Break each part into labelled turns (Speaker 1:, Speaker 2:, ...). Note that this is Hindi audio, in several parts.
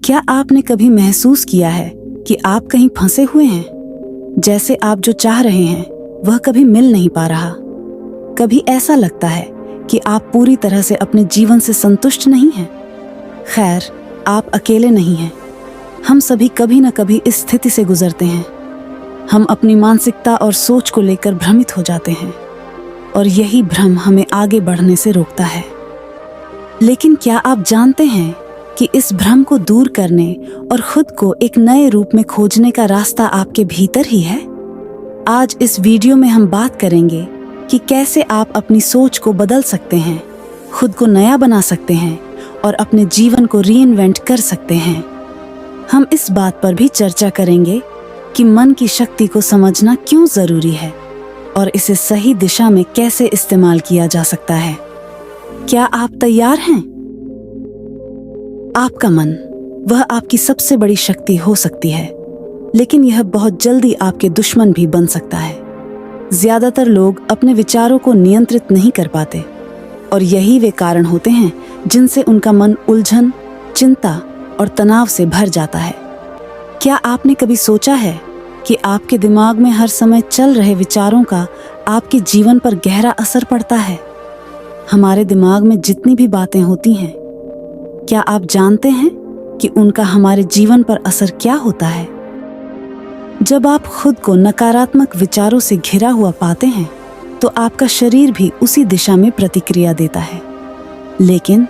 Speaker 1: क्या आपने कभी महसूस किया है कि आप कहीं फंसे हुए हैं, जैसे आप जो चाह रहे हैं वह कभी मिल नहीं पा रहा? कभी ऐसा लगता है कि आप पूरी तरह से अपने जीवन से संतुष्ट नहीं हैं? खैर, आप अकेले नहीं हैं। हम सभी कभी न कभी इस स्थिति से गुजरते हैं। हम अपनी मानसिकता और सोच को लेकर भ्रमित हो जाते हैं और यही भ्रम हमें आगे बढ़ने से रोकता है। लेकिन क्या आप जानते हैं कि इस भ्रम को दूर करने और खुद को एक नए रूप में खोजने का रास्ता आपके भीतर ही है? आज इस वीडियो में हम बात करेंगे कि कैसे आप अपनी सोच को बदल सकते हैं, खुद को नया बना सकते हैं और अपने जीवन को रीइन्वेंट कर सकते हैं। हम इस बात पर भी चर्चा करेंगे कि मन की शक्ति को समझना क्यों जरूरी है और इसे सही दिशा में कैसे इस्तेमाल किया जा सकता है। क्या आप तैयार हैं? आपका मन, वह आपकी सबसे बड़ी शक्ति हो सकती है, लेकिन यह बहुत जल्दी आपके दुश्मन भी बन सकता है। ज्यादातर लोग अपने विचारों को नियंत्रित नहीं कर पाते और यही वे कारण होते हैं जिनसे उनका मन उलझन, चिंता और तनाव से भर जाता है। क्या आपने कभी सोचा है कि आपके दिमाग में हर समय चल रहे विचारों का आपके जीवन पर गहरा असर पड़ता है? हमारे दिमाग में जितनी भी बातें होती हैं, क्या आप जानते हैं कि उनका हमारे जीवन पर असर क्या होता है? जब आप खुद को नकारात्मक विचारों से घिरा हुआ पाते हैं, तो आपका शरीर भी उसी दिशा में प्रतिक्रिया देता है। लेकिन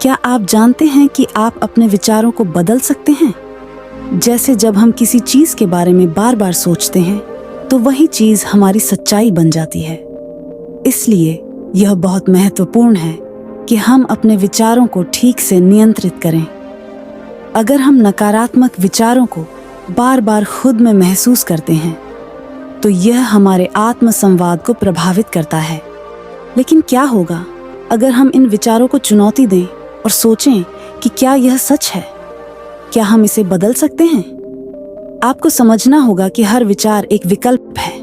Speaker 1: क्या आप जानते हैं कि आप अपने विचारों को बदल सकते हैं? जैसे जब हम किसी चीज के बारे में बार बार सोचते हैं, तो वही चीज हमारी सच्चाई बन जाती है। इसलिए यह बहुत महत्वपूर्ण है कि हम अपने विचारों को ठीक से नियंत्रित करें। अगर हम नकारात्मक विचारों को बार बार खुद में महसूस करते हैं, तो यह हमारे आत्म संवाद को प्रभावित करता है। लेकिन क्या होगा अगर हम इन विचारों को चुनौती दें और सोचें कि क्या यह सच है? क्या हम इसे बदल सकते हैं? आपको समझना होगा कि हर विचार एक विकल्प है।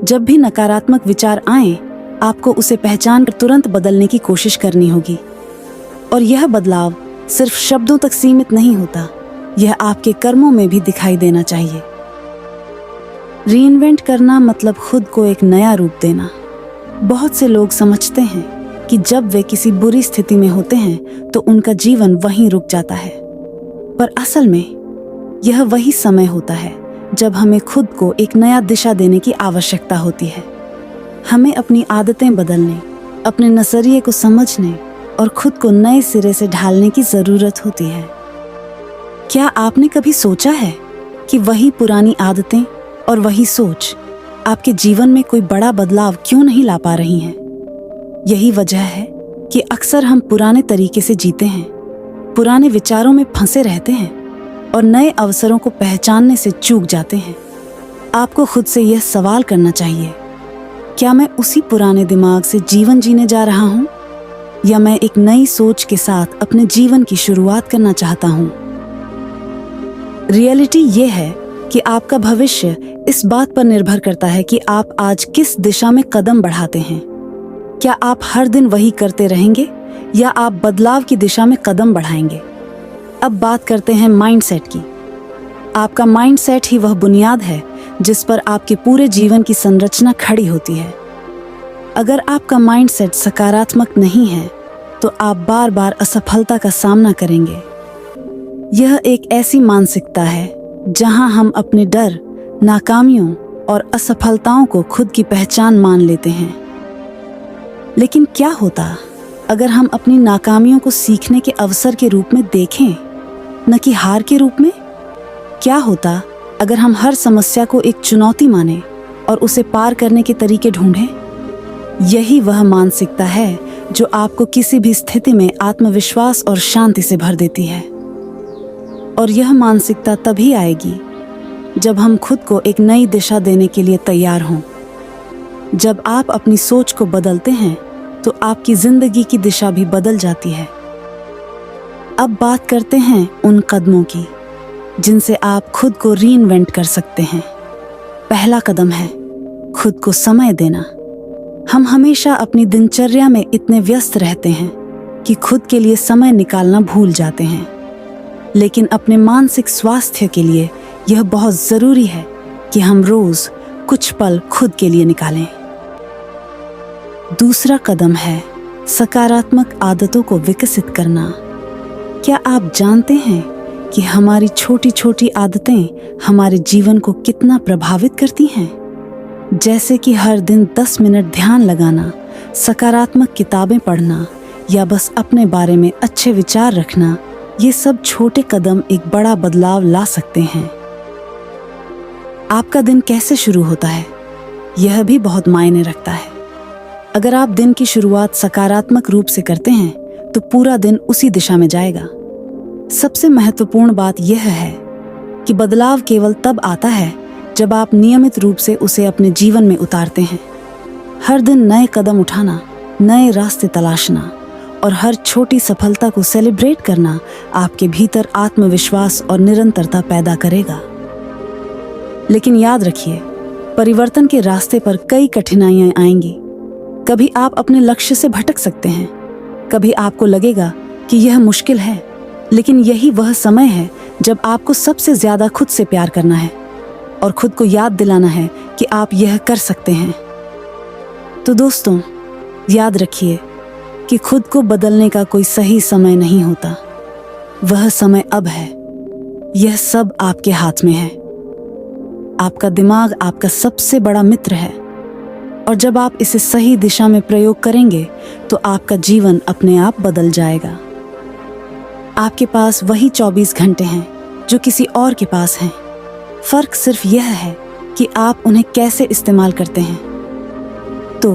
Speaker 1: जब भी नकारात्मक विचार आए, आपको उसे पहचान कर तुरंत बदलने की कोशिश करनी होगी। और यह बदलाव सिर्फ शब्दों तक सीमित नहीं होता, यह आपके कर्मों में भी दिखाई देना चाहिए। रीइन्वेंट करना मतलब खुद को एक नया रूप देना। बहुत से लोग समझते हैं कि जब वे किसी बुरी स्थिति में होते हैं तो उनका जीवन वहीं रुक जाता है, पर असल में यह वही समय होता है जब हमें खुद को एक नया दिशा देने की आवश्यकता होती है। हमें अपनी आदतें बदलने, अपने नजरिए को समझने और खुद को नए सिरे से ढालने की जरूरत होती है। क्या आपने कभी सोचा है कि वही पुरानी आदतें और वही सोच आपके जीवन में कोई बड़ा बदलाव क्यों नहीं ला पा रही हैं? यही वजह है कि अक्सर हम पुराने तरीके से जीते हैं, पुराने विचारों में फंसे रहते हैं और नए अवसरों को पहचानने से चूक जाते हैं। आपको खुद से यह सवाल करना चाहिए, क्या मैं उसी पुराने दिमाग से जीवन जीने जा रहा हूं, या मैं एक नई सोच के साथ अपने जीवन की शुरुआत करना चाहता हूं? रियलिटी ये है कि आपका भविष्य इस बात पर निर्भर करता है कि आप आज किस दिशा में कदम बढ़ाते हैं। क्या आप हर दिन वही करते रहेंगे या आप बदलाव की दिशा में कदम बढ़ाएंगे? अब बात करते हैं माइंडसेट की। आपका माइंडसेट ही वह बुनियाद है जिस पर आपके पूरे जीवन की संरचना खड़ी होती है। अगर आपका माइंडसेट सकारात्मक नहीं है, तो आप बार बार असफलता का सामना करेंगे। यह एक ऐसी मानसिकता है जहां हम अपने डर, नाकामियों और असफलताओं को खुद की पहचान मान लेते हैं। लेकिन क्या होता अगर हम अपनी नाकामियों को सीखने के अवसर के रूप में देखें, न कि हार के रूप में? क्या होता अगर हम हर समस्या को एक चुनौती माने और उसे पार करने के तरीके ढूंढें? यही वह मानसिकता है जो आपको किसी भी स्थिति में आत्मविश्वास और शांति से भर देती है। और यह मानसिकता तभी आएगी जब हम खुद को एक नई दिशा देने के लिए तैयार हों। जब आप अपनी सोच को बदलते हैं, तो आपकी जिंदगी की दिशा भी बदल जाती है। अब बात करते हैं उन कदमों की जिनसे आप खुद को रीइन्वेंट कर सकते हैं। पहला कदम है खुद को समय देना। हम हमेशा अपनी दिनचर्या में इतने व्यस्त रहते हैं कि खुद के लिए समय निकालना भूल जाते हैं। लेकिन अपने मानसिक स्वास्थ्य के लिए यह बहुत ज़रूरी है कि हम रोज़ कुछ पल खुद के लिए निकालें। दूसरा कदम है सकारात्मक आदतों को विकसित करना। क्या आप जानते हैं कि हमारी छोटी छोटी आदतें हमारे जीवन को कितना प्रभावित करती हैं? जैसे कि हर दिन 10 मिनट ध्यान लगाना, सकारात्मक किताबें पढ़ना या बस अपने बारे में अच्छे विचार रखना, ये सब छोटे कदम एक बड़ा बदलाव ला सकते हैं। आपका दिन कैसे शुरू होता है, यह भी बहुत मायने रखता है। अगर आप दिन की शुरुआत सकारात्मक रूप से करते हैं तो पूरा दिन उसी दिशा में जाएगा। सबसे महत्वपूर्ण बात यह है कि बदलाव केवल तब आता है जब आप नियमित रूप से उसे अपने जीवन में उतारते हैं। हर दिन नए कदम उठाना, नए रास्ते तलाशना और हर छोटी सफलता को सेलिब्रेट करना आपके भीतर आत्मविश्वास और निरंतरता पैदा करेगा। लेकिन याद रखिए, परिवर्तन के रास्ते पर कई कठिनाइयां आएंगी। कभी आप अपने लक्ष्य से भटक सकते हैं, कभी आपको लगेगा कि यह मुश्किल है, लेकिन यही वह समय है जब आपको सबसे ज्यादा खुद से प्यार करना है और खुद को याद दिलाना है कि आप यह कर सकते हैं। तो दोस्तों, याद रखिए कि खुद को बदलने का कोई सही समय नहीं होता। वह समय अब है। यह सब आपके हाथ में है। आपका दिमाग आपका सबसे बड़ा मित्र है और जब आप इसे सही दिशा में प्रयोग करेंगे तो आपका जीवन अपने आप बदल जाएगा। आपके पास वही 24 घंटे हैं जो किसी और के पास हैं। फर्क सिर्फ यह है कि आप उन्हें कैसे इस्तेमाल करते हैं। तो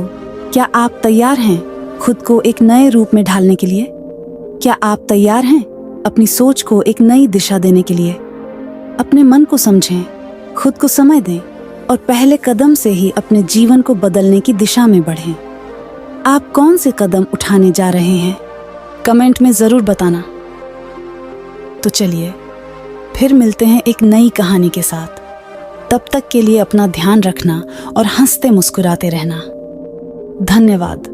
Speaker 1: क्या आप तैयार हैं खुद को एक नए रूप में ढालने के लिए? क्या आप तैयार हैं अपनी सोच को एक नई दिशा देने के लिए? अपने मन को समझें, खुद को समय दें और पहले कदम से ही अपने जीवन को बदलने की दिशा में बढ़ें। आप कौन से कदम उठाने जा रहे हैं? कमेंट में ज़रूर बताना। तो चलिए फिर मिलते हैं एक नई कहानी के साथ। तब तक के लिए अपना ध्यान रखना और हंसते मुस्कुराते रहना। धन्यवाद।